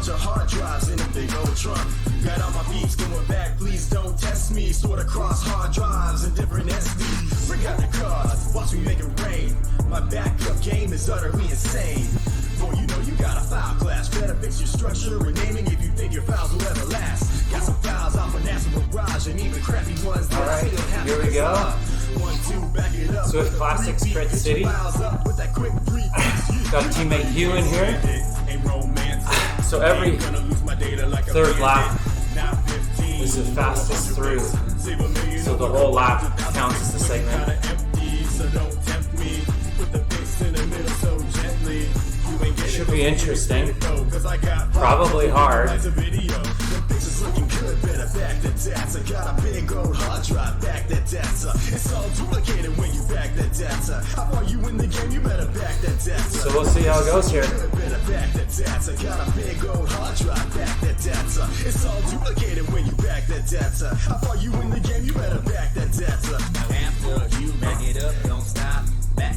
bunch of hard drives in a big old trunk. Got all my beats going back, please don't test me. Sort across hard drives and different SDs. Bring out the cards, watch me make it rain. My backup game is utterly insane. Boy, you know you got a file class. Better fix your structure and naming if you think your files will ever last. Got some files off of National Garage and even crappy ones that I still have. Here we go. 1, 2, back it up. Swift Classics, Crit City. Got teammate Hugh in here. So every third lap is the fastest through. So the whole lap counts as the segment. Should be interesting. Probably hard. I got a big old hard drive, back that data. It's all duplicated when you back that data. How far you in the game, you better back that data. So we'll see how it goes here. Back that data. Got a big old hard drive, back that data. It's all duplicated when you back that data. How far you in the game, you better back that data. After you back it up, don't stop. Back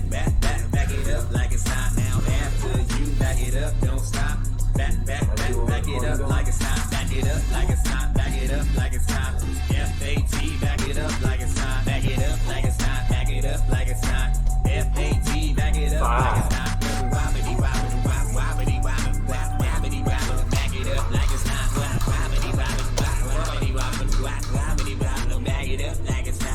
it up like it's not now. After you back it up, don't stop. Back it up like it's not. Back it up like it's not. Back it up like it's not. F-A-T, back it up like it's not. Back it up like it's not. Back it up like it's not. F-A-T, back it up like it's not. Wobbity wobbity wobbity wobbity wobbity wobbity. Back it up like it's not. Wobbity wobbity wobbity wobbity wobbity wobbity. Back it up like it's not.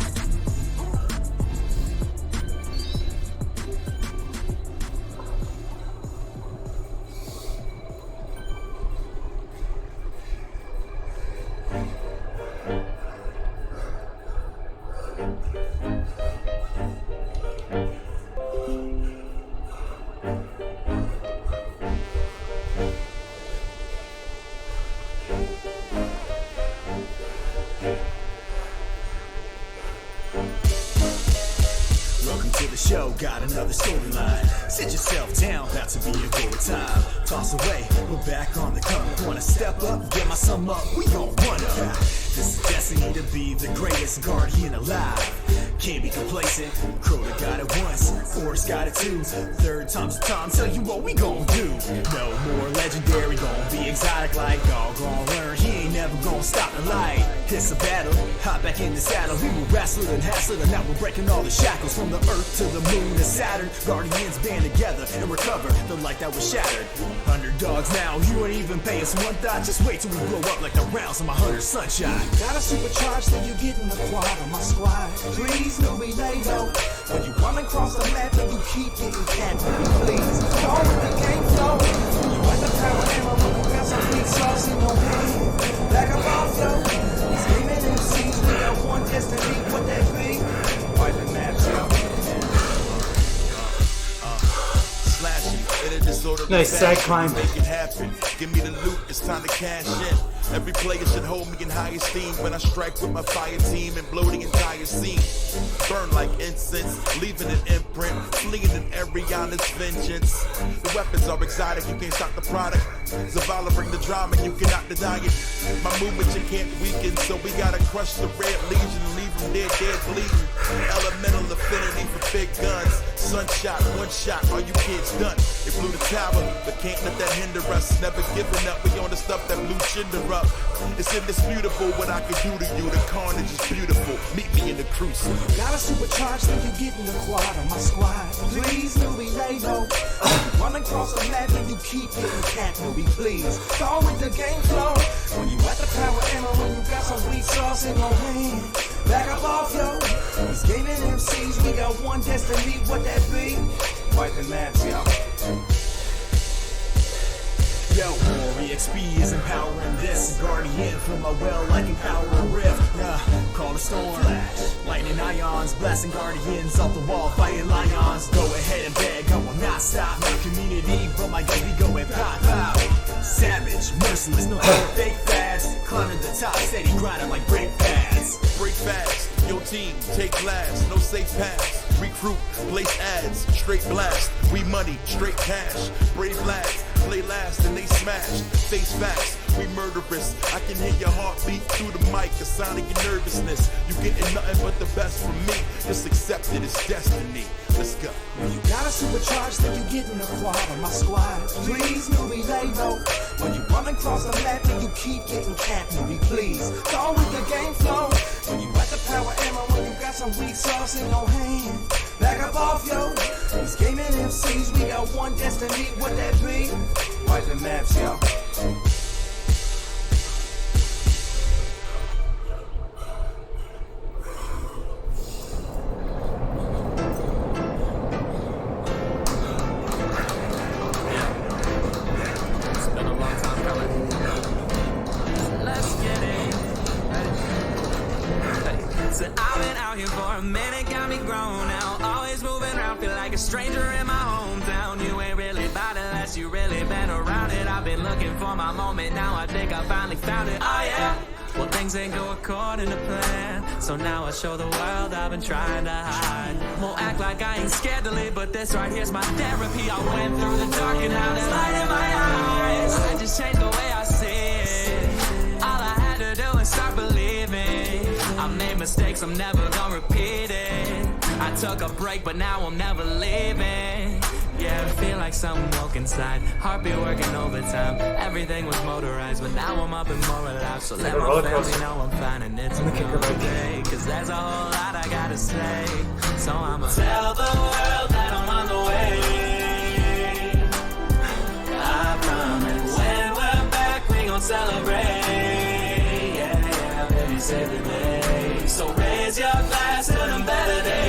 Show got another storyline. Sit yourself down, about to be a good time. Toss away, we're back on the come. Wanna step up, get my sum up, we gon' run up. This is destiny to be the greatest guardian alive. Can't be complacent, Crota got it once, Forrest got it too. Third time's the time, tell you what we gon' do. No more legendary, gon' be exotic like all gon' learn. He ain't never gon' stop the light. It's a battle, hop back in the saddle. We were wrestling and hassling, and now we're breaking all the shackles. From the earth to the moon and Saturn, Guardians band together and recover the light that was shattered. Underdogs now, you ain't even pay us one thought. Just wait till we blow up like the rounds of my 100 sunshine. Gotta supercharge till you get in the quad of my squad. Please, no be lay low. When you run across the map and you keep getting capped, please. Go with the game flow. When you at the power hammer, when you got some sweet sauce in your hand. Back up off yo. These gaming MCs, we got one destiny, what that be? Wipe the maps out. Nice side climb. Make it happen. Give me the loot, it's time to cash in. Every player should hold me in high esteem when I strike with my fire team and blow the entire scene. Burn like incense, leaving an imprint, fleeing in every honest vengeance. The weapons are exotic, you can't stop the product. Zavala bring the drama, you cannot deny it. My movement you can't weaken, so we gotta crush the red legion and leave them dead bleeding. Elemental affinity for big guns. Sunshot, one shot, all you kids done. They blew the tower, but can't let that hinder us. Never giving up, we on the stuff that blew Shinder up. It's indisputable what I can do to you. The carnage is beautiful. Meet me in the crucible. Gotta supercharge till you get in the quad of my squad. Please, newbie, lay low. Run across the map and you keep getting capped, newbie, please. Go with the game flow. When you at the power ammo, when you got some weak sauce in your hand. Back up off, yo. These gaming MCs, we got one destiny, what that be? Wipe the maps, yo. Yo, Warrior XP is empowering this. Guardian from my well like empowering rift. Call the storm. Flash. Lightning ions, blasting guardians off the wall, fighting lions. Go ahead and beg, I will not stop. My community, but my game, we go and pop out. Savage, merciless, no fake fads. Climbing the top, steady grinding like brake pads. Break fast, your team, take last, no safe paths. Recruit, place ads, straight blast. We money, straight cash. Brave lads, play last and they smash. face facts. We murderous. I can hear your heartbeat through the mic, a sign of your nervousness. You getting nothing but the best from me. Just accept it, it's destiny. Let's go. When you got a supercharged, then you get in the quad of my squad. Please, newbie, lay low. When you run across the map, then you keep getting capped, newbie, please. Go with the game flow. When you at the power ammo, when you got some weak sauce in your hand. Back up off, yo. These gaming MCs, we got one destiny. What that be? Wipe the maps, yo. Stranger in my hometown, you ain't really about it unless you really been around it. I've been looking for my moment, now I think I finally found it. Oh yeah. Well, things ain't go according to plan, so now I show the world I've been trying to hide. Won't act like I ain't scared to live, but this right here's my therapy. I went through the dark and now there's light in my eyes. I just changed the way I see it. All I had to do is start believing. I made mistakes, I'm never gonna repeat it. I took a break, but now I'm never leaving. Yeah, I feel like something woke inside. Heartbeat working overtime. Everything was motorized, but now I'm up and more alive. So let my family know I'm fine and it's a new day. Cause there's a whole lot I gotta say. So I'ma tell the world that I'm on the way. I promise. When we're back, we gon' celebrate. Yeah, yeah, baby, save the day. So raise your glass to them better days.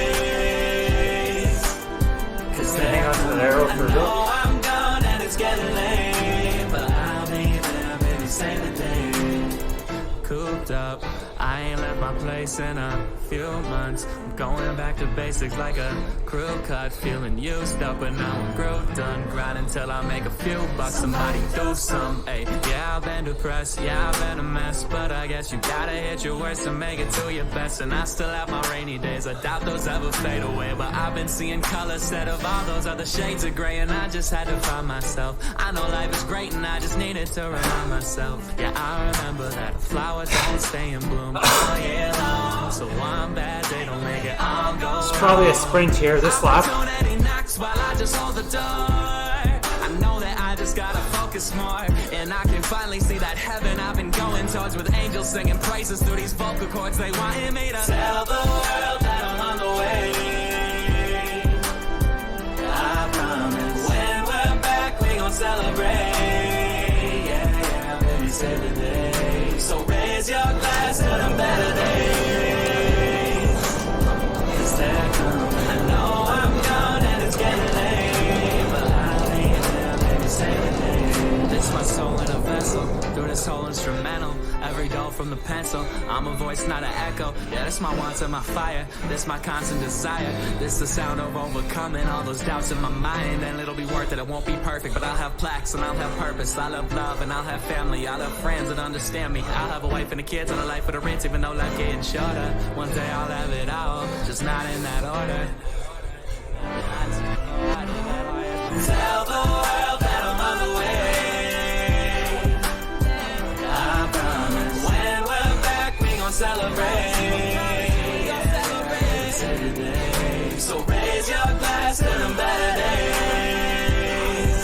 Standing onto the arrow for I know I'm gone and it's getting late, but I'll be there, baby, save the day. Cooped up, I ain't left my place in a few months. I'm going back to basics like a crew cut. Feeling used up, but now I'm grooved done. Grinding till I make a few bucks. Somebody do some, ayy. Yeah, I've been depressed, yeah, I've been a mess, but I guess you gotta hit your worst to make it to your best. And I still have my rainy days, I doubt those ever fade away. But I've been seeing color instead of all those other shades of gray, and I just had to find myself. I know life is great and I just needed to remind myself. Yeah, I remember that a flower don't stay in bloom all year long. So one bad day don't make it all go. It's probably a sprint here, this lap. While I just hold the door, I know that I just gotta focus more, and I can finally see that heaven I've been going towards, with angels singing praises through these vocal cords. They wanted me to tell the world that I'm on the way. I promise. When we're back, we gon' celebrate. Yeah, yeah, baby, save the day. So raise your glass to them better days. 'Cause they're coming. I know I'm gone and it's getting late, but I'll be there, baby, save the day. It's my soul in a vessel, through this whole instrumental. Every doll from the pencil, I'm a voice, not an echo. Yeah, this my wants and my fire, this my constant desire. This the sound of overcoming all those doubts in my mind. And it'll be worth it, it won't be perfect, but I'll have plaques and I'll have purpose. I'll have love and I'll have family, I'll have friends that understand me. I'll have a wife and the kids and a life for the rent, even though life getting shorter. One day I'll have it all, just not in that order. Tell the world that I'm on the way. I promise. When we're back, we gon' celebrate. Save the day. So raise your glass to them better days.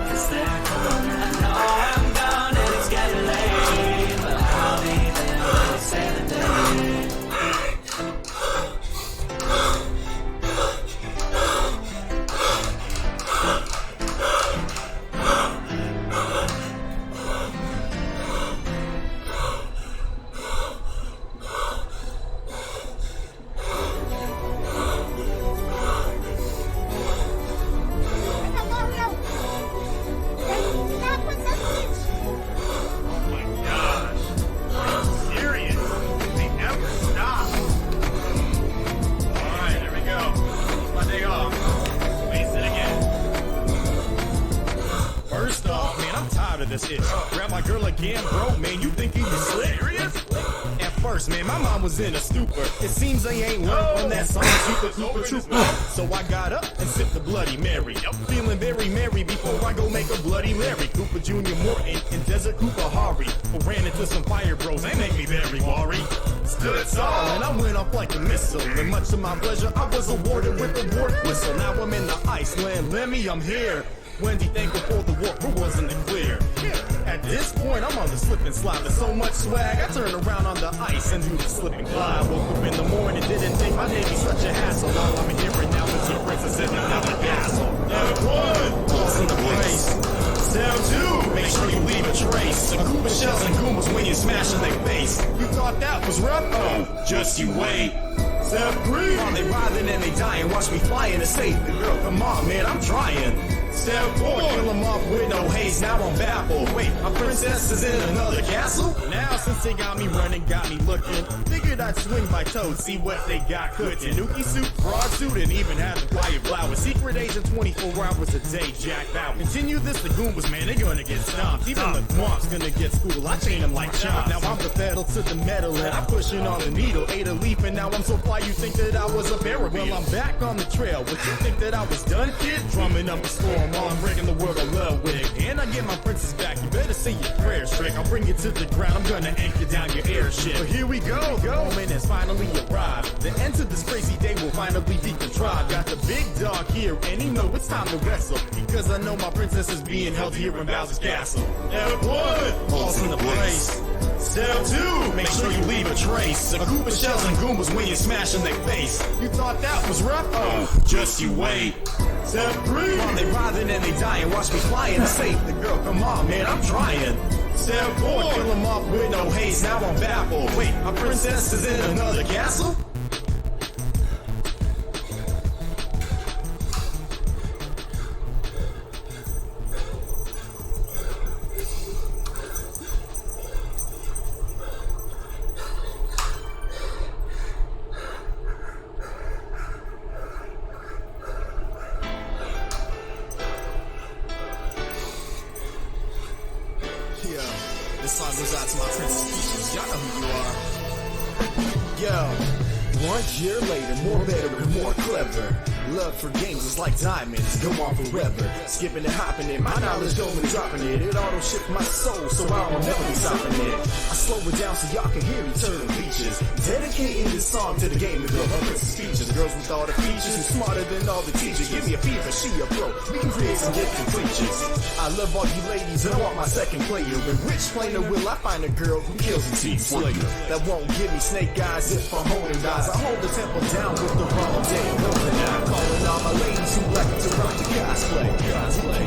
'Cause they're coming. I know I'm gone and it's getting late, but I'll be there. Save the day. First off, man, I'm tired of this shit. Grab my girl again, bro, man, you think you serious? At first, man, my mom was in a stupor. It seems they ain't learned from that song, Super Trooper. So I got up and sipped the Bloody Mary. I'm feeling very merry before I go make a Bloody Mary. Cooper Jr. Morton and Desert Cooper Hari ran into some fire bros. They make me very worried. Stood tall and I went off like a missile. And much to my pleasure, I was awarded with a war whistle. Now I'm in the Iceland, Lemmy, I'm here. Wendy, thank before the war, who wasn't it clear? At this point, I'm on the slip and slide. There's so much swag, I turn around on the ice and do the slip and glide. Woke up in the morning, didn't think my day be such a hassle. All I'm hearing now is a princess and another castle. Step one, balls in the place. Step two, make sure you leave a trace. The Koopa shells and Goombas when you smash in their face. You thought that was rough? Oh, just you wait. Step three, while they writhing and they dying, watch me fly in a safe. Girl, come on, man, I'm trying. Step 4, kill them off with no haste, now I'm baffled. Wait, my princess is in another castle? Now since they got me running, got me looking, figured I'd swing by toes, see what they got cooking. Nuki suit, broad suit, and even had the fire flower. Secret agent 24 hours a day, Jack Bauer. Continue this, the Goombas, man, they gonna get stomped. Even the Thwomp's gonna get schooled, I chain them like chomps. Now I'm the pedal to the metal, and I'm pushing on the needle. Ate a leaf, and now I'm so fly, you think that I was a barrel. Well, I'm back on the trail, would you think that I was done, kid? Drumming up a storm while I'm breaking the world of love wig. And I get my princess back, you better say your prayers, trick. I'll bring you to the ground, I'm gonna anchor down your airship. But here we go, the moment has finally arrived. The end to this crazy day will finally be contrived. Got the big dog here, and he know it's time to wrestle. Because I know my princess is being held here in Bowser's castle. Step 1, balls in the place. Step 2, make sure you leave a trace. The Koopa shells and Goombas when you smash in their face. You thought that was rough? Oh, just you wait. Step 3, while they writhing and they dying, watch me fly in a safe. The girl, come on, man, I'm trying. Step 4, kill them off with no haste, now I'm baffled. Wait, my princess is in another castle? This song goes out to my Princess Peaches. Y'all know who you are. Yo, 1 year later, more better and more clever. Love for games is like diamonds, go on forever. Skipping and hopping it, my knowledge going and dropping it. It auto shift my soul, so I don't never be stopping it. I slow it down so y'all can hear me turning features. Dedicating this song to the game to grow my Princess Peaches. Girls with all the features and smarter than all the teachers. Give me a fever, she a pro. We can create some gifted creatures. I love all you ladies and I want my second player. In which planer will I find a girl who kills and teeth slayer? That won't give me snake eyes if I'm holding guys. I hold the tempo down with the wrong day. Calling all my ladies who like to rock the cosplay.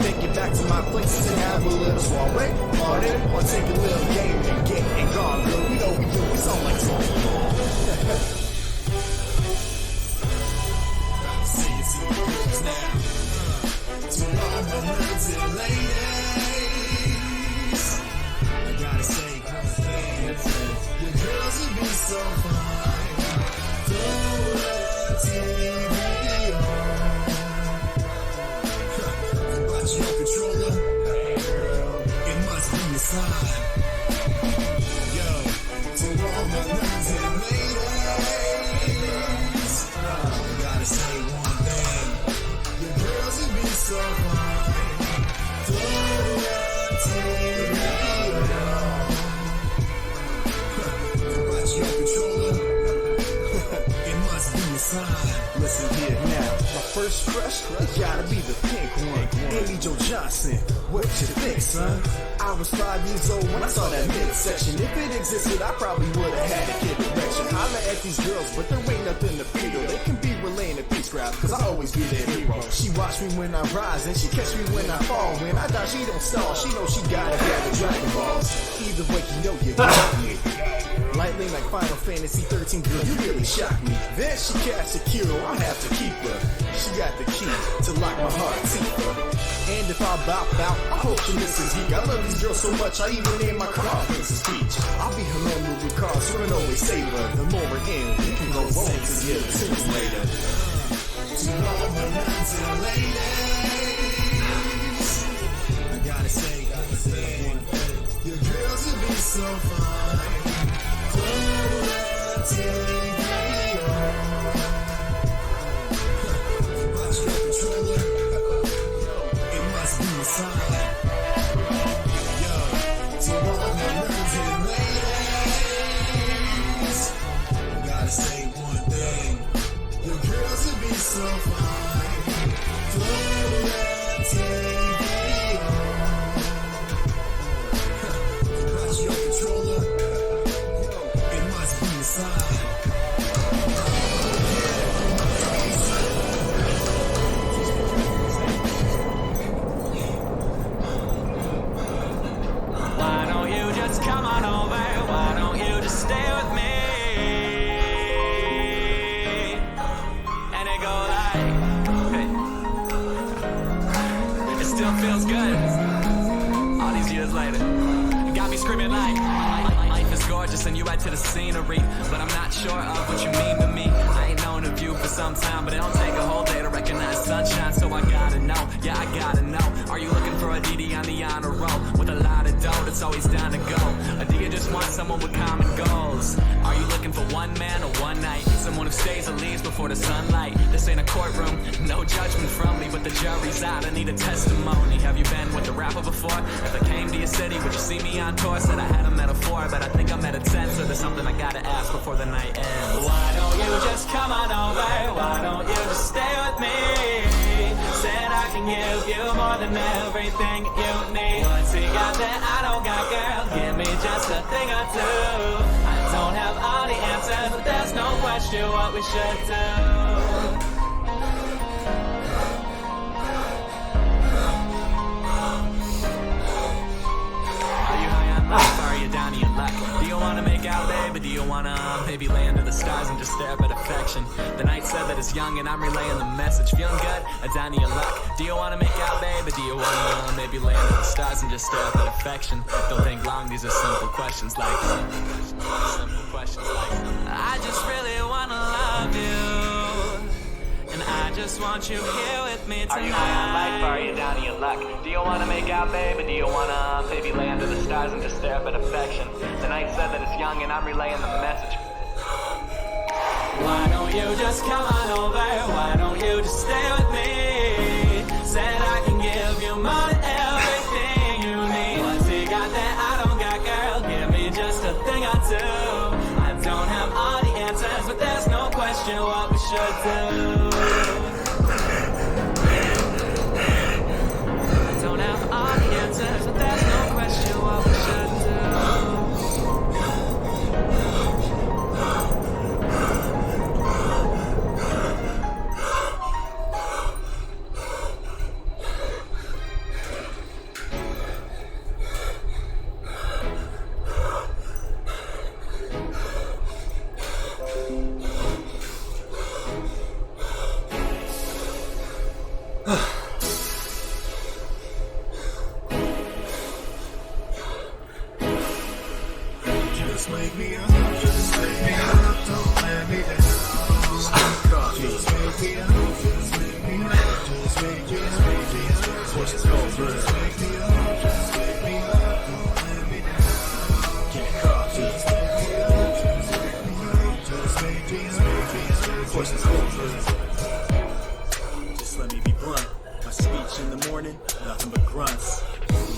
Take it back to my places and have a little soiree. On it, or take a little game and get and gone. Girl, we know we do, we sound like song. See you girls now. To all my nerds and ladies, I gotta say, your girls will be so fine. Throw the TV on. But your controller, it must be your side. Yo, to all my nerds and ladies, I gotta say one thing. Your girls will be so fine. Throw the TV on. But your controller, it must be your sign. Listen here now, my first crush, it gotta be the pink one. Amy Jo Johnson, what you think, son? I was 5 years old when I saw that midsection. If it existed, I probably would've had a kid erection. Holla at these girls, but there ain't nothing to feel. They can be relaying a peace crowd, cause I always be their hero. She watch me when I rise, and she catch me when I fall. When I die, she don't stall, she knows she gotta have the Dragon Balls. Either way, you know you got me. Lightning like Final Fantasy 13, girl, you really shocked me. Then she cast a cure, I have to keep her. She got the key to lock my heart deeper. And if I bop out, I hope she misses geek. I love these girls so much, I even named my car Princess Peach. I'll be her lone movie car, so and always save her. The more we're in, we can go home together sooner later. To all my nerds and ladies, I gotta say one thing. Your girls would be so fine. Don't take me on. Watch your controller. It must be a sign. Yo, to all the nerds and ladies, gotta say one thing. Your girls would be so fine. Don't take me on. Watch your controller. It must be a sign. Why don't you just come on over? Why don't you just stay with me? And it go like, hey. It still feels good. All these years later, you got me screaming like, life is gorgeous and you add to the scenery, but I'm not sure of what you mean to me. I ain't known of you for some time, but it don't take a whole day to recognize sunshine, so I gotta know, yeah, I gotta know. Are you looking for a DD on the honor roll with a lot of dough that's always down to go? Or do you just want someone with common goals? Are you looking for one man or one night? Someone who stays or leaves before the sunlight? This ain't a courtroom, no judgment from me, but the jury's out. I need a testimony. Have you been with a rapper before? If I came to your city, would you see me on tour? Said I had a metaphor, but I think I'm at a 10, so there's something I gotta ask before the night ends. Why don't you just come on over? Why don't you just stay with me? Said I can give you more than everything you need. Once you got that I don't got, girl, give me just a thing or two. I don't have all the answers, but there's no question what we should do. Are you high on life? Are you down to your luck? Do you wanna make out, baby? Do you wanna maybe lay under the stars and just stare at affection? The night said that it's young and I'm relaying the message. Feeling good? Or down to your luck? Do you wanna make out, baby? Do you wanna maybe lay under the stars and just stare at affection? Don't think long, these are simple questions like I just really wanna love you, and I just want you here with me tonight. Are you high on life? Are you down to your luck? Do you wanna make out, baby? Do you wanna maybe lay under the stars and just stare at affection? The night said that it's young and I'm relaying the message. Why don't you just come on over? Why don't you just stay with me? Said I can give you more than everything you need. Once you got that I don't got, girl, give me just a thing or two. I don't have all the answers, but there's no question what we should do. I don't have all the answers, but there's no question what we should do. Just wake me up, just wake me up, don't let me down. Just wake me up, just wake me up, just wake me up, just wake me up, just wake me up, just wake me up, don't let me down. Give me coffee. Just wake me up, just wake me up, just wake me up. Just let me be blunt. My speech in the morning, nothing but grunts.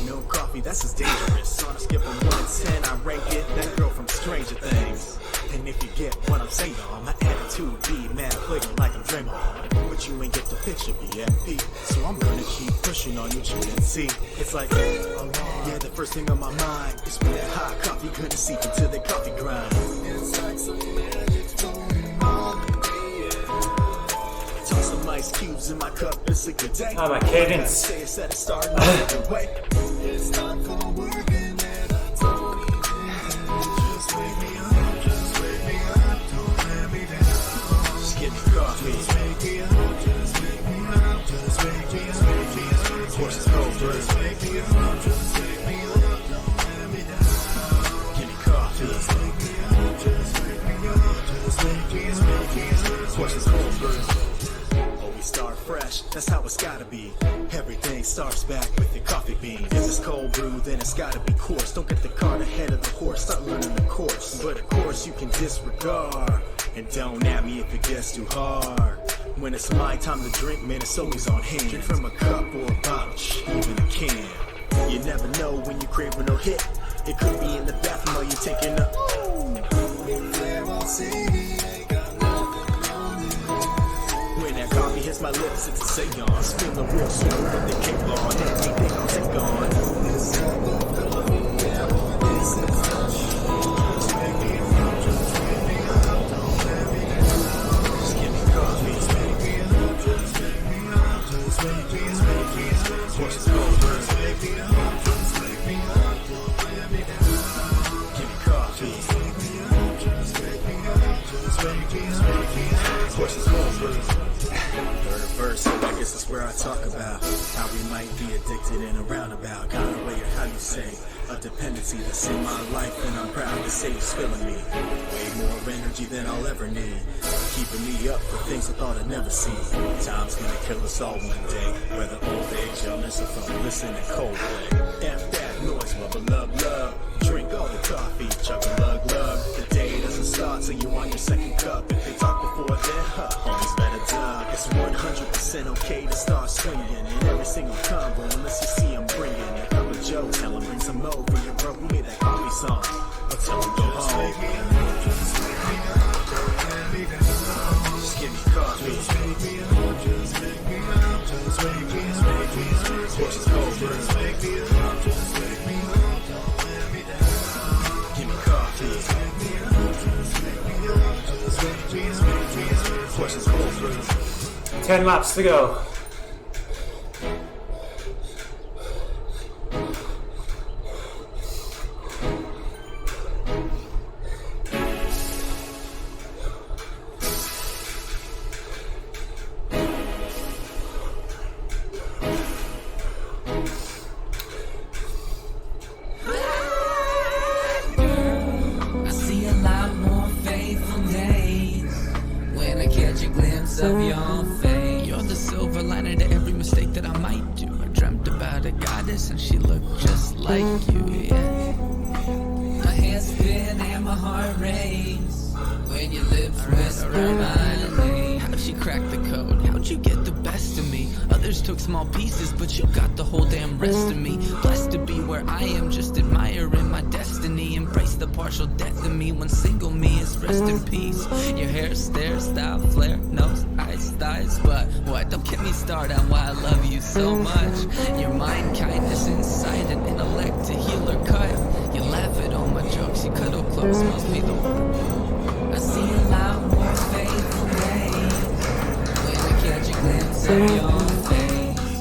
No coffee, that's just dangerous. On a skip from 1 to 10, I rank it. That girl from Stranger Things. And if you get what I'm saying, my attitude be mad flagrant like I'm Draymond. But you ain't get the picture, BFP. So I'm gonna keep pushing on you, and see. It's like, yeah, the first thing on my mind is when that hot coffee couldn't seep into the coffee grind. It's like some magic's going on in me. Toss some ice cubes in my cup, it's a good day. Oh, my cadence. Say it's at the start, no way. It's time for working and I don't even just wake me up, just wake me up, don't let me down. Just give me coffee. Just wake me up, just wake me up, just wake me up, of course it's cold, just wake me up, just wake me up, don't let me down. Give me coffee. Just wake me up, just wake me up, just wake me up, of course it's cold, Always start fresh, that's how it's gotta be. Everything starts back with your coffee bean. If it's cold, cold brew, then it's gotta be coarse. Don't get the cart ahead of the horse, start learning the course. But of course you can disregard, and don't at me if it gets too hard. When it's my time to drink, man, it's always on hand. Drink from a cup or a bottle, even a can. You never know when you're craving or hit. It could be in the bathroom while you're taking a when that coffee hits my lips, it's a seance. Feeling real smooth, but they keep on. Anything I'll take on. Just give me coffee. Horses go first. Give me coffee. Horses go first. Third verse, so I guess that's where I talk about how we might be addicted in a roundabout kind of way, or how you say a dependency that's in my life, and I'm proud to say it's filling me. Way more energy than I'll ever need, keeping me up for things I thought I'd never see. Time's gonna kill us all one day, whether old age, illness, or from listening to Coldplay. F that noise, mother love. Drink all the coffee, chug a lug. The day doesn't start till you on your second cup. If they talk before then, homies better duck. It's 100% okay to start swinging in every single combo, unless you see I'm bringing a cup of Joe. Tell him bring some over, you bro, who made that coffee song? I'll tell him go home. Just give me coffee. Horses go first. Give me coffee. Horses go first. 10 laps to go. I see a lot more faithful days when I catch a glimpse of your face. You're the silver liner to every mistake that I might do. I dreamt about a goddess and she looked just like you, yeah. My hands spin and my heart race when your lips whisper my name. How'd she crack the code? How'd you get the best of me? Others took small pieces, but you got the whole damn rest of me. Blessed to be where I am, just admiring my destiny. Embrace the partial death of me when single me is rest in peace. Your hair, stare, style, flare, nose, eyes, thighs. But what? Don't get me started on why I love you so much. Your mind, kindness, insight, and intellect to heal or cut. You laugh at all my jokes, you cuddle close, must be the one. I see a lot more faithful days when I catch a glimpse of your face.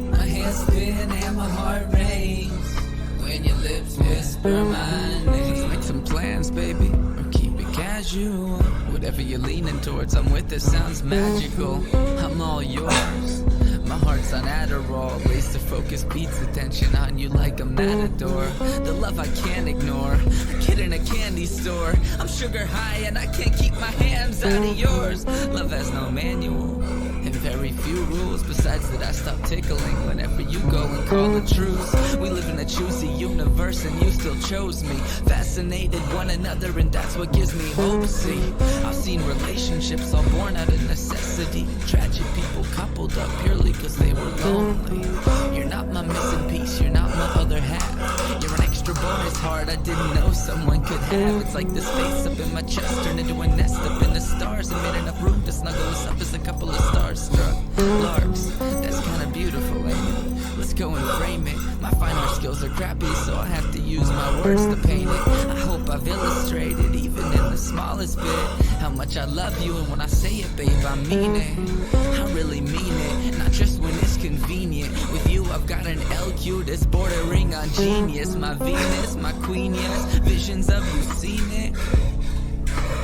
My hands spin and my heart race when your lips whisper my name. Let's make some plans, baby, or keep it casual. Whatever you're leaning towards, I'm with it, sounds magical. I'm all yours. My heart's on Adderall, laser focus beats attention on you like a matador. The love I can't ignore, a kid in a candy store. I'm sugar high and I can't keep my hands out of yours. Love has no manual and very few rules. Besides that I stop tickling whenever you go and call a truce. We live in a choosy universe and you still chose me. Fascinated one another and that's what gives me hope. See, I've seen relationships all born out of necessity. Tragic people coupled up purely cause they were lonely. You're not my missing piece, you're not my other half. You're an extra bonus heart I didn't know someone could have. It's like this face up in my chest turned into a nest up in the stars and made enough room to snuggle us up as a couple of stars struck. Larks, that's kinda beautiful, ain't it? Let's go and frame it. My fine art skills are crappy, so I have to use my words to paint it. I hope I've illustrated, even in the smallest bit, how much I love you, and when I say it, babe, I mean it. I really mean it, not just when it's convenient. With you, I've got an LQ that's bordering on genius. My Venus, my queen, yes, visions of you, seen it.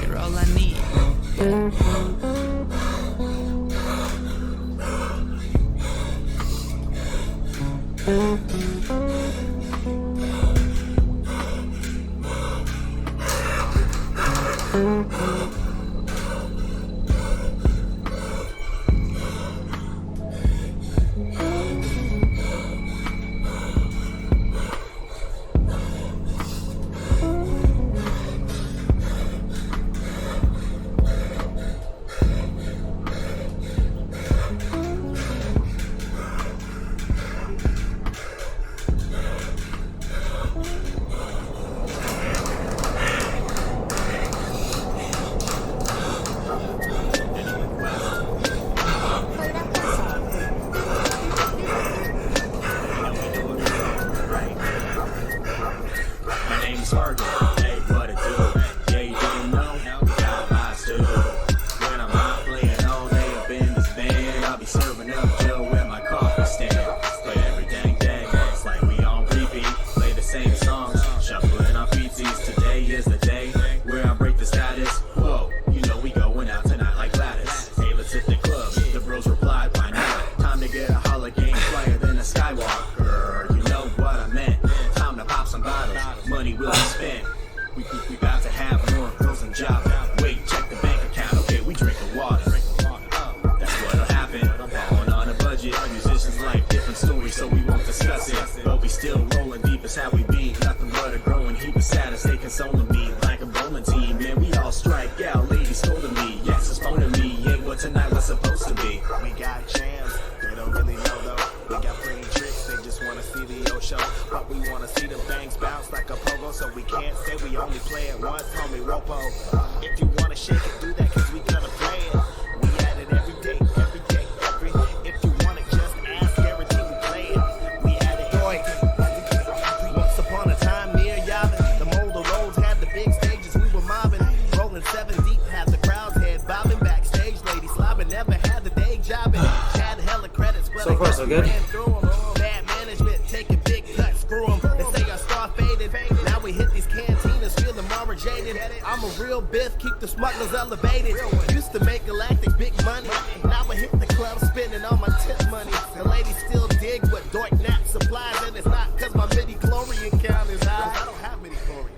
You're all I need, yeah. deep, it's how we be. Nothing but a growing heap of sadness, they consoling me like a bowling team. Man, we all strike out, ladies scolding me. Yes, it's phoning me, ain't what tonight was supposed to be. We got jams, they don't really know though. We got pretty tricks, they just wanna see the old show. But we wanna see them things bounce like a pogo, so we can't say we only play it once, homie Ropo. If you wanna shake it, do that, cause we gonna play it. We at it every day, every day, every. If you want it, just ask, guarantee we play it. We at it every day. Once upon a time near Yavin, the Molder roads had the big stages, we were mobbing. Rolling 7 deep, had the crowd's head bobbing. Backstage, ladies slobbing, never had the day jobbing. Had hella credits, but So far, so good. ran through 'em. Bad management, taking big cuts, screw 'em. They say our star faded. Now we hit these cantinas, feeling more jaded. I'm a real biff, keep the smugglers elevated. Used to make galactic big money. Now I hit the club, spending all my tip money. The ladies still dig what Dork Nap supplies, and it's not cause my midi-chlorian count is high. I don't have midi-chlorians.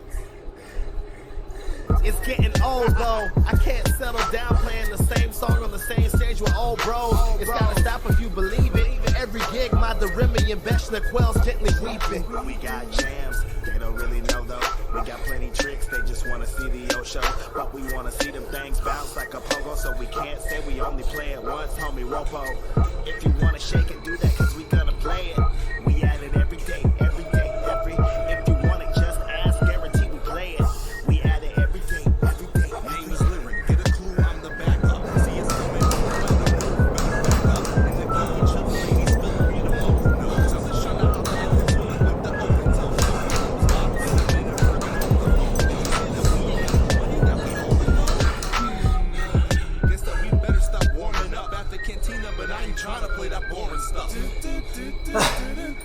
It's getting old though. I can't settle down playing the same song on the same stage with old bros. It's gotta stop if you believe it. Every gig, my Derimi and Beshna quells gently weeping. We got jams, they don't really know though. We got plenty tricks, they just wanna see the old show. But we wanna see them things bounce like a pogo, so we can't say we only play it once, homie Ropo. If you wanna shake it, do that, cause we gonna play it. We at it every day, every day, every. If you want it, just ask, guarantee we play it. We at it every day, every day. Name is Lyric, get a clue, I'm the backup. See it's coming, back up. And the key, each other ladies spilling me the phone notes. I'm just trying to hop in the tune with the open toe. Guess that we better stop warming up at the cantina, but I ain't trying to play that boring stuff.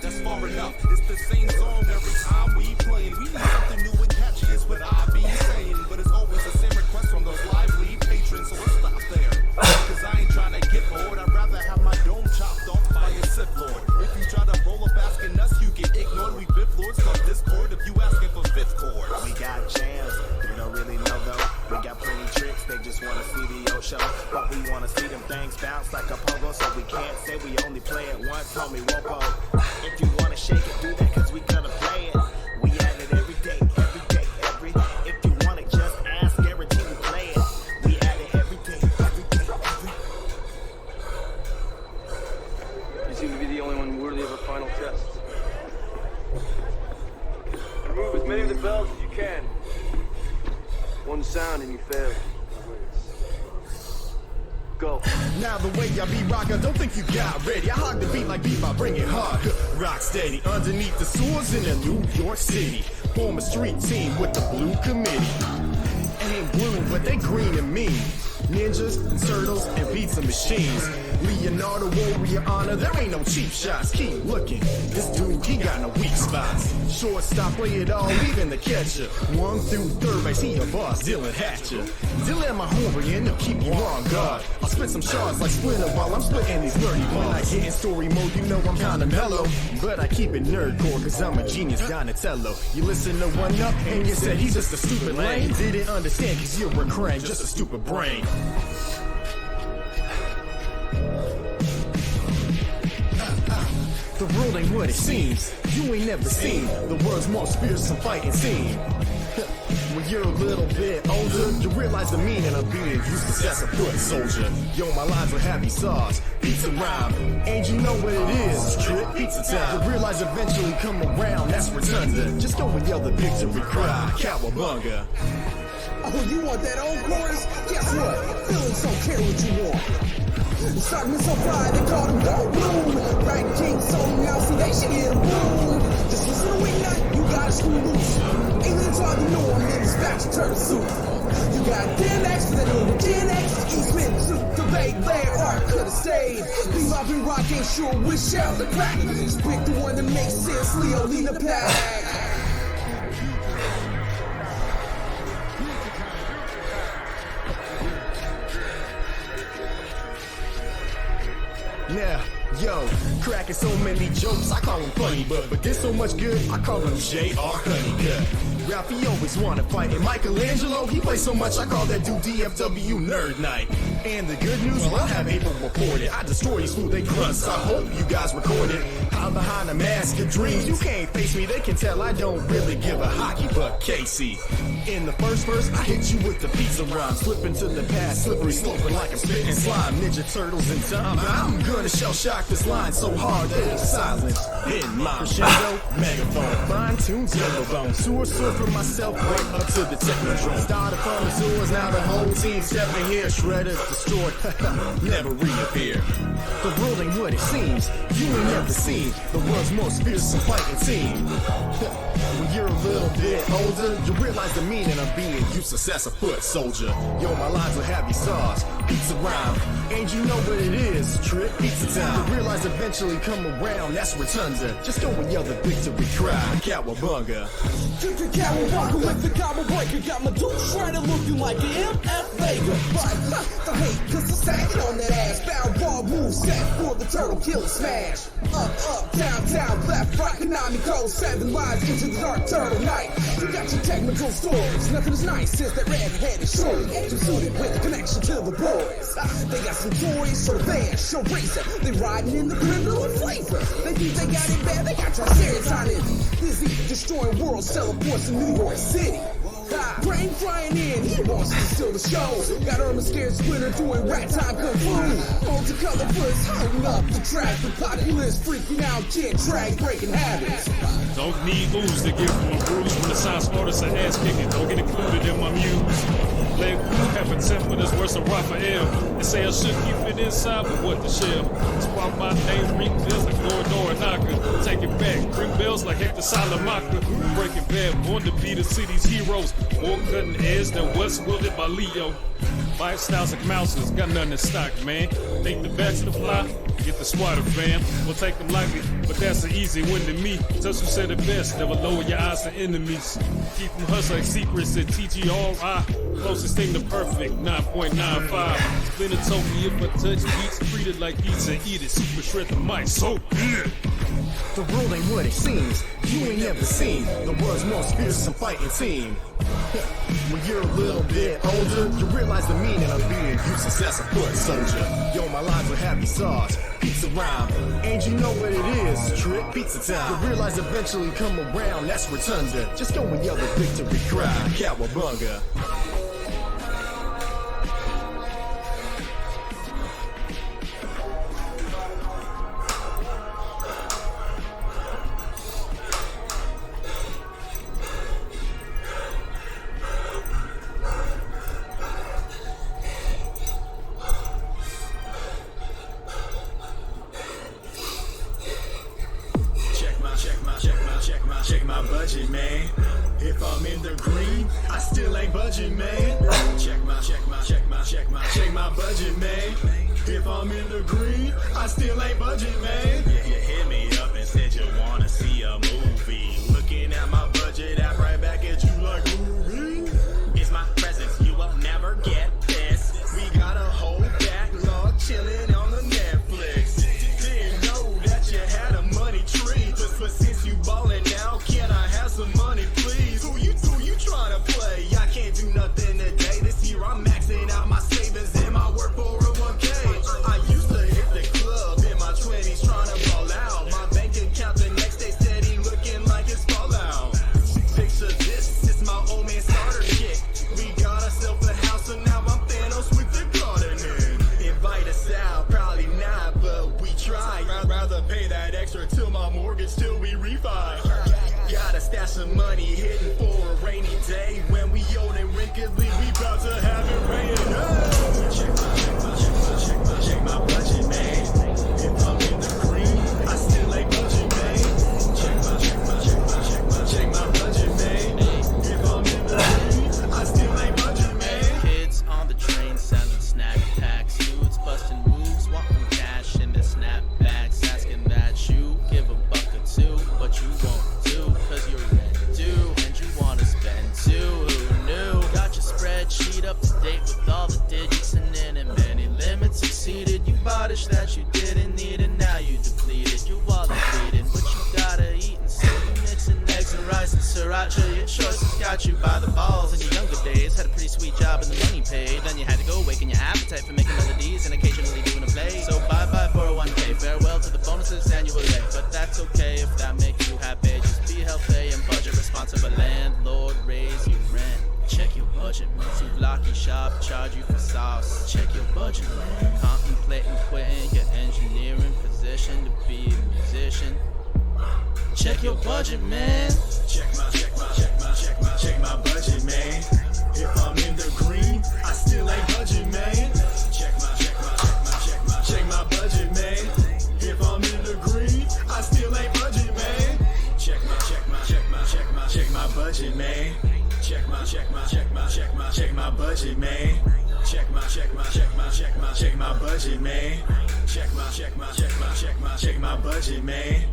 That's far enough. It's the same song every time we play. We need something new and catchy, is what I be saying. But it's always the same request from those lively patrons, so let's stop there. Cause I ain't trying to get bored. I'd rather have my dome chopped off by a Sith Lord. If you try to roll up asking us, you get ignored. We Fifth Lords come Discord if you asking for fifth chords. We got jams, they don't really know though. We got plenty tricks, they just wanna see the old show. But we wanna see them things bounce like a pogo, so we can't say we only play it once, homie Ropo. If you wanna shake it, do that, cause we gonna play it. We at it every day, every day, every. If you want it, just ask, guarantee we play it. We at it every day, every day, every. You seem to be the only one worthy of a final test. Remove as many of the bells as you can. One sound and you fail. Go. Now the way I be rockin', don't think you got ready. I hog the beat like beat by bring it hard. Rock steady underneath the sewers in a New York City. Form a street team with the Blue Committee. Ain't blue, but they green and mean. Ninjas, turtles, and pizza machines. Leonardo Warrior honor, there ain't no cheap shots. Keep looking, this dude, he got no weak spots. Shortstop, play it all, even the catcher. 1 through 3rd base, he a boss, Dylan Hatcher. Dylan my homie, and he'll keep you on guard. I'll spit some shards like Splinter while I'm splitting these nerdy bars. When I get in story mode, you know I'm kinda mellow. But I keep it nerdcore, cause I'm a genius Donatello. You listen to One Up, and you said he's just a stupid lame. Didn't understand, cause you're a crank, just a stupid brain. The world ain't what it seems. You ain't never seen the world's most fearsome fighting scene. When you're a little bit older, you realize the meaning of being useless as a foot soldier. Yo, my lines are heavy sauce, pizza rhyme, and you know what it is, strip pizza time. You realize eventually come around, that's rotunda. Just go and yell the victory cry, cowabunga. Oh, you want that old chorus? Guess what? Feelings don't care what you want. Starting so fly, they call them Gold Bloom. Right King, so now see they should get a boom. Just listen to Weeknight, you gotta screw loose. Aliens are the norm, then it's back to turn suit. You got Gen X, then over Gen X. Eastman, suit, the Bay, Blair, Art could've stayed. Bebop and rock ain't sure which shall the crack. Just pick the one that makes sense, Leo, lead the pack. Now, yo, cracking so many jokes, I call him funny, but there's so much good, I call him J.R. Honeycutt. Ralphie always wanna fight, and Michelangelo, he plays so much, I call that dude DFW Nerd Night. And the good news, well, I have April reported. I destroy these food they grunts. I hope you guys recorded. I'm behind a mask of dreams. You can't face me. They can tell I don't really give a hockey buck, Casey. In the first verse, I hit you with the pizza rhyme. Slip into the past, slippery sloping like I'm spitting slime. Ninja Turtles in time. I'm gonna shell shock this line so hard that it's silence in my crescendo megaphone. Fine tunes, yellow bone. Sewer surfing myself right up to the technodrome. Started from the sewers, now the whole team stepping here. Shredded, destroyed, never reappear. The world ain't what it seems. You ain't never seen the world's most fearsome fighting team. When you're a little bit older, you realize the meaning of being useless as a foot soldier. Yo, my lines are heavy sauce, pizza rhyme, and you know what it is, trip pizza time. You realize eventually come around, that's rotunda. Just go and yell the victory cry, cowabunga. Cowabunga with the combo breaker, got my dude shredder looking like an MF Vega. But the hate, cause I'm sagging on that ass. Bound ball move set for the turtle kill smash. Up, down, down, left, right, Konami code 7 lives into the dark turtle night. You got your technical stories, nothing as nice as that red-headed shorty. Angel suited with a connection to the boys. They got some toys, show vans, show racer. They riding in the criminal and flavor. They think they got it bad, they got Triceratops on it. Busy destroying worlds, teleports in New York City. Brain flying in, he wants to steal the show. Got Irma scared Splinter doing rat time kung fu. Multicolor foots holding up the track. The populace freaking out, kid drag breaking habits. Don't need ooze to give them a bruise. When the sign artists are ass kicking, don't get included in my muse. Leg have a temper that's worse than Raphael. They say I should keep it inside, but what the shell? That's why my name ring bells like Door Knocker. Take it back, ring bells like Hector Salamanca. Breaking Bad, born to be the city's heroes. More cutting edge than what's wielded by Leo. Lifestyles like mouses, got nothing in stock, man. Think the bats to fly, get the squatter fam. We'll take them lightly, but that's an easy win to me. Just who said it best, never lower your eyes to enemies. Keep them hustling like secrets at TGRI. Closest thing to perfect, 9.95. Splinter told me if I touch beats, treat it like pizza, eat it. Super shred the mic, so good. The world ain't what it seems. You ain't never seen the world's most fearsome fighting team. When you're a little bit older, you realize the meaning of being useless as a foot soldier. Yo, my lines are heavy sauce, pizza rhyme, and you know what it is, trip pizza time. You realize eventually come around, that's rotunda. Just go and yell the victory cry, cowabunga. Check my budget, man. If I'm in the green, I still ain't budget, man. Check my budget, man. If I'm in the green, I still ain't budget, man. You hit me up and said you wanna see a movie. Looking at my budget app right back at you like movie. It's my presence, you will never get this. We got a whole backlog chilling on the Netflix. Didn't know that you had a money tree, but since you ballin' now, can I have some money, please? Who you trying to play? I can't do nothing today. This year I'm maxing out my savings and my work for a 1K. I used to hit the club in my 20s trying to ball out. My bank account the next day steady looking like it's fallout. Picture this, it's my old man starter kit. We got ourselves a house, so now I'm Thanos with the gardening. Invite us out, probably not, but we try. I'd rather pay that extra till my mortgage till we refi. Gotta stash some money hidden for a rainy day. When we old and wrinkly, we bout to have it rain. Check my budget, man. If I'm in the green, I still ain't budget, man. Check my budget, man. If I'm in the green, I still ain't budget, man. Kids on the train selling snack packs. Dudes busting moves, wanting cash in their snapbacks. Asking that you give a buck or two, but you won't do, cause you're ready to, and you wanna spend too. Who knew? Got your spreadsheet up to date with all the digits. dancing sriracha. Your choices got you by the balls. In your younger days, had a pretty sweet job and the money paid. Then you had to go awaken your appetite for making melodies and occasionally doing a play. So bye-bye 401k, farewell to the bonuses annually. But that's okay if that makes you happy. Just be healthy and budget responsible. Landlord, raise your rent. Check your budget, man. Souvlaki shop, charge you for sauce. Check your budget, man. Contemplating quitting your engineering position to be a musician. Check your budget, man. Check my budget, man. If I'm in the green, I still ain't budget, man. Check my budget, man. If I'm in the green, I still ain't budget, man. Check my budget, man. Check my budget, man. Check my budget, man. Check my budget, man.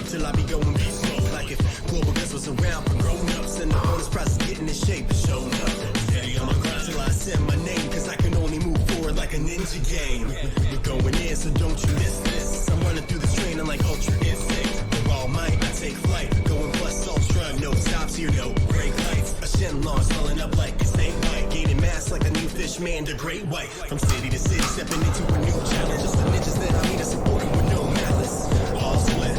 Till I be going beast mode. Like if global guests was around for grown-ups and the bonus prize is getting in shape and showing up. Steady on my grind till I send my name, cause I can only move forward like a ninja game. We're going in, so don't you miss this. I'm running through this train, I'm like ultra instinct. For all might, I take flight, going plus ultra, no stops here, no brake lights. A Shenlong swelling up like a snake bite, gaining mass like a new fish man, the great white. From city to city, stepping into a new challenge. Just the ninjas that I need to support with no malice. All split.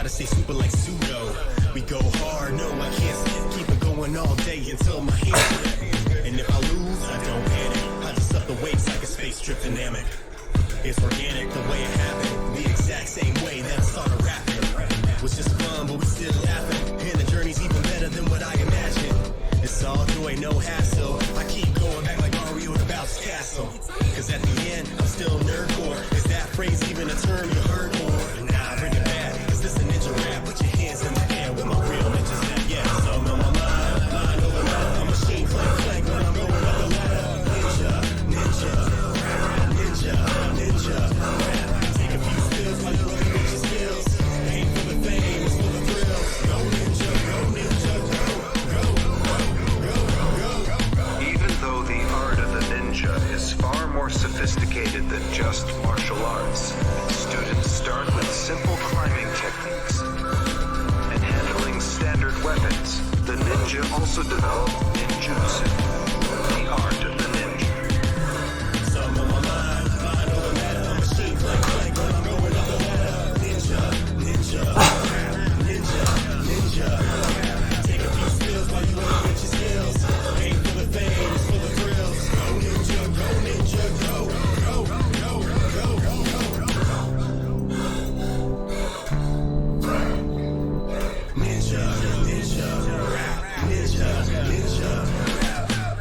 Stay super like pseudo. We go hard, no, I can't keep it going all day until my hands red. And if I lose, I don't panic. I just up the weights like a space trip dynamic. It's organic the way it happened, the exact same way that I started rapping. Was just fun, but we still laughing. And the journey's even better than what I imagined. It's all joy, no hassle. I keep going back like Mario to Bowser's Castle. Cause at the end, I'm still nerdcore. Is that phrase even a term you heard more? Nah, bring it back. This a ninja rap, put your hands in the air with my real ninjas that, yeah. So I'm on my mind over matter. I'm machine flank when I'm going up the ladder. Ninja, rap. Take a few spills while you're looking at your skills. Ain't for the fame, it's for the thrills. Go ninja, go. Even though the art of the ninja is far more sophisticated than just martial arts, students start with simple climbing techniques and handling standard weapons. The ninja also developed ninjutsu, the art of the ninja. Some on my mind over matter. I'm machine flank when I'm going up the ladder. Ninja. Take a few spills while you work with your skills. Ain't for the fame, it's for the thrills. Go ninja, go. Ninja, rap.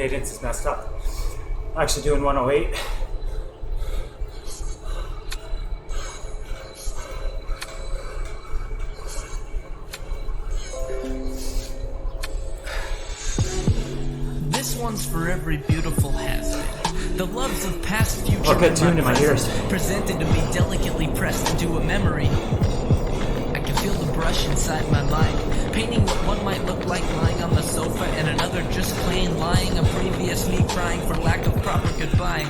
cadence is messed up. I'm actually doing 108. This one's for every beautiful has-been. The loves of past, future, I'll get tuned in my ears. presented to me delicately pressed into a memory. I can feel the brush inside my mind, painting what one might look like lying on the sofa and another just plain lying, a previous me crying for lack of proper goodbye.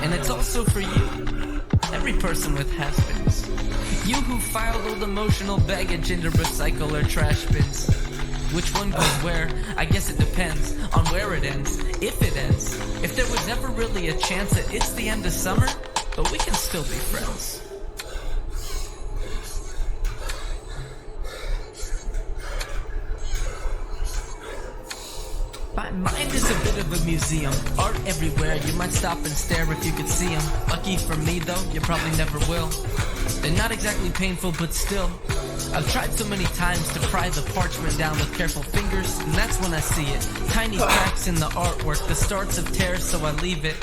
And it's also for you, every person with has-beens. You who filed old emotional baggage into recycle or trash bins. Which one goes where? I guess it depends on where it ends, if it ends. If there was ever really a chance that it's the end of summer, but we can still be friends. My mind is a bit of a museum. Art everywhere, you might stop and stare if you could see them. Lucky for me though, you probably never will. They're not exactly painful, but still. I've tried so many times to pry the parchment down with careful fingers, and that's when I see it. Tiny cracks in the artwork, the starts of tears, so I leave it.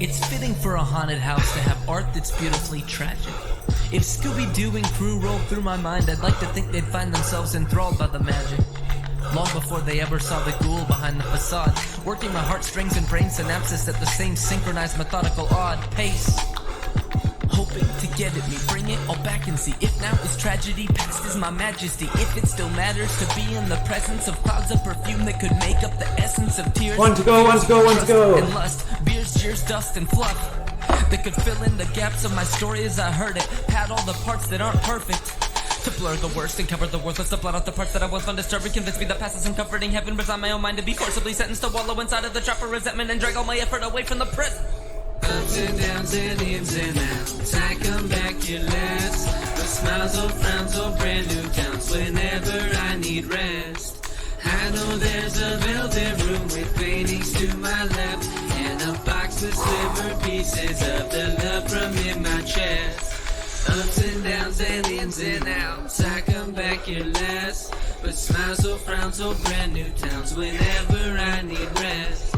It's fitting for a haunted house to have art that's beautifully tragic. If Scooby-Doo and crew rolled through my mind, I'd like to think they'd find themselves enthralled by the magic. Long before they ever saw the ghoul behind the facade, working my heartstrings and brain synapses at the same synchronized, methodical, odd pace. Hoping to get at me, bring it all back and see. If now is tragedy, past is my majesty. If it still matters to be in the presence of clouds of perfume that could make up the essence of tears. One to go, one to go, one to go. And lust, beers, cheers, dust, and fluff that could fill in the gaps of my story as I heard it. Pad all the parts that aren't perfect. To blur the worst and cover the worthless, to blot out the parts that I once found disturbing. Convince me the past isn't comforting. Heaven resign my own mind to be forcibly sentenced to wallow inside of the trap of resentment and drag all my effort away from the present. Ups and downs and ins and outs, I come back to last. With smiles or frowns or brand new counts, whenever I need rest. I know there's a velvet room with paintings to my left, and a box with sliver pieces of the love from in my chest. Ups and downs and ins and outs, I come back here last. But smiles or frowns or brand new towns, whenever I need rest.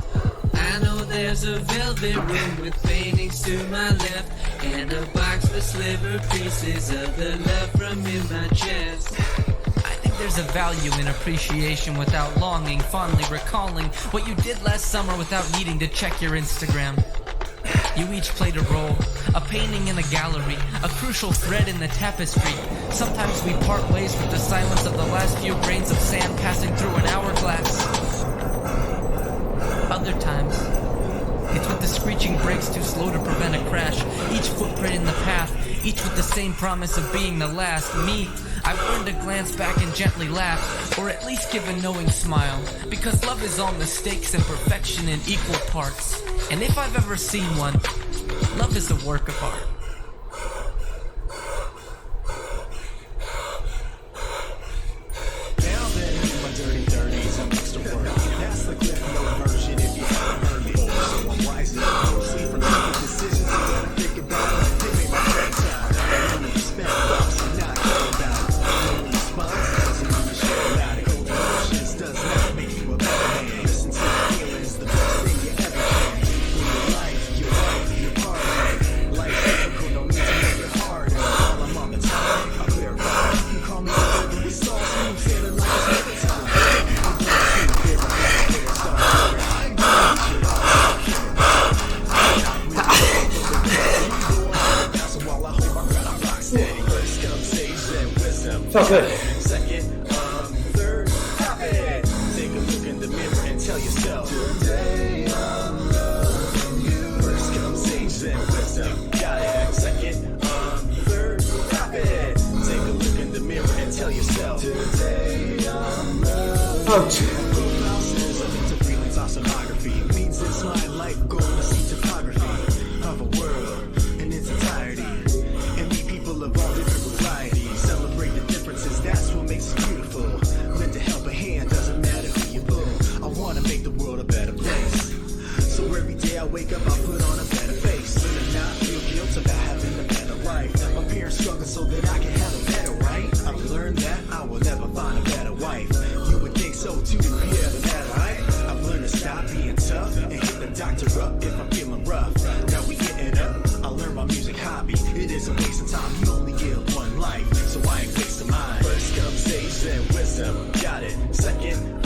I know there's a velvet room with paintings to my left, and a box with sliver pieces of the love from in my chest. I think there's a value in appreciation without longing, fondly recalling what you did last summer without needing to check your Instagram. You each played a role, a painting in a gallery, a crucial thread in the tapestry. Sometimes we part ways with the silence of the last few grains of sand passing through an hourglass. Other times, it's with the screeching brakes too slow to prevent a crash. Each footprint in the path, each with the same promise of being the last. Me, I've learned to glance back and gently laugh, or at least give a knowing smile. Because love is all mistakes and perfection in equal parts. And if I've ever seen one, love is a work of art. Now that in my dirty 30s, I'm extra work. That's the clip note version if you haven't heard me. So I'm wisely mostly from making decisions. I gotta think about it. They make my brain sound. I don't respect boss, I'm not caring about it. No response doesn't mean you share about it. Cold emotions does not make you a better man. Listen to the feelings, the best thing you ever can. In your life, your partner. Life's difficult, no need to make it harder. While I'm on the top, I clear it out. You can call me the we saw some sailing like it's never time. I'm going to see the favorite star. I'm going to Felt good. Second, third, hop it. Take a look in the mirror and tell yourself, today I'm loving you. First come sage, then wisdom. Got it. Second, third, hop it. Take a look in the mirror and tell yourself, today I'm loving you. Profile says I'm into freelance oscillography. Means it's my life goal to see topography of a world in its entirety. And meet people of all different varieties. Celebrate the differences, that's what makes it beautiful. Lend to help a hand, doesn't matter who you boo. I wanna make the world a better place. So every day I wake up, I put on a better face. Live and not feel guilt about having a better life. My parents struggle so that I can have a better right. I've learned that I will never find a better wife. You would think so too. wisdom, got it. Second,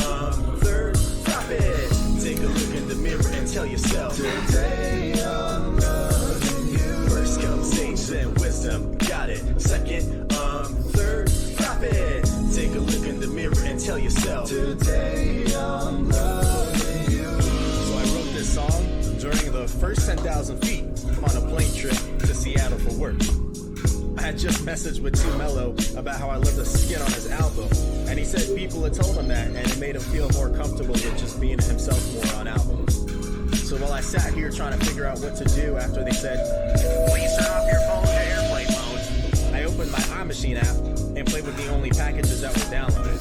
third, drop it. Take a look in the mirror and tell yourself, today I'm loving you. First comes age, then wisdom, got it. Second, third, drop it. Take a look in the mirror and tell yourself, today I'm loving you. So I wrote this song during the first 10,000 feet on a plane trip to Seattle for work. I had just messaged with Too Mellow about how I loved the skit on his album, and he said people had told him that, and it made him feel more comfortable with just being himself more on albums. So while I sat here trying to figure out what to do after they said, please turn off your phone to airplane mode, I opened my iMachine app and played with the only packages that were downloaded.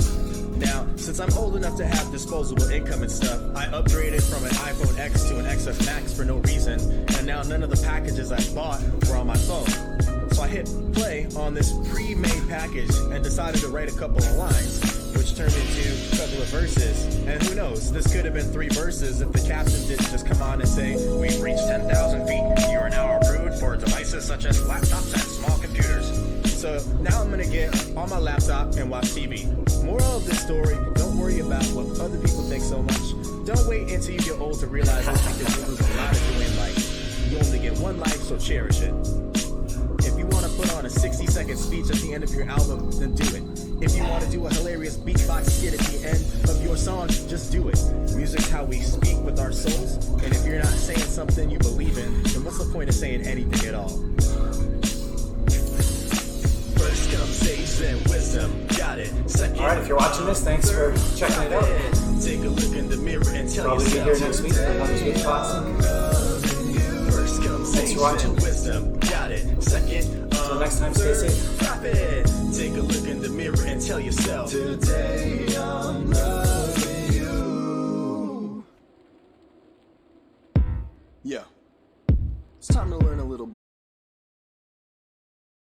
Now, since I'm old enough to have disposable income and stuff, I upgraded from an iPhone X to an XS Max for no reason, and now none of the packages I bought were on my phone. So I hit play on this pre-made package and decided to write a couple of lines, which turned into a couple of verses. And who knows, this could have been 3 verses if the caption didn't just come on and say, we've reached 10,000 feet. You are now approved for devices such as laptops and small computers. So now I'm gonna get on my laptop and watch TV. Moral of this story, don't worry about what other people think so much. Don't wait until you get old to realize this, because you lose a lot of joy in life. You only get one life, so cherish it. If you want to put on a 60-second speech at the end of your album, then do it. If you want to do a hilarious beatbox skit at the end of your song, just do it. Music's how we speak with our souls, and if you're not saying something you believe in, then what's the point of saying anything at all? First comes age, then wisdom, got it. Second, Alright, if you're watching this, thanks for checking it out. Take a look in the mirror and tell Probably be yourself, here next week for another Zwift classic. First comes Thanks age, for watching. then wisdom, got it. Second, until next time, stay safe. Drop it. Take a look in the mirror and tell yourself, today I'm loving you. Yeah. It's time to learn a little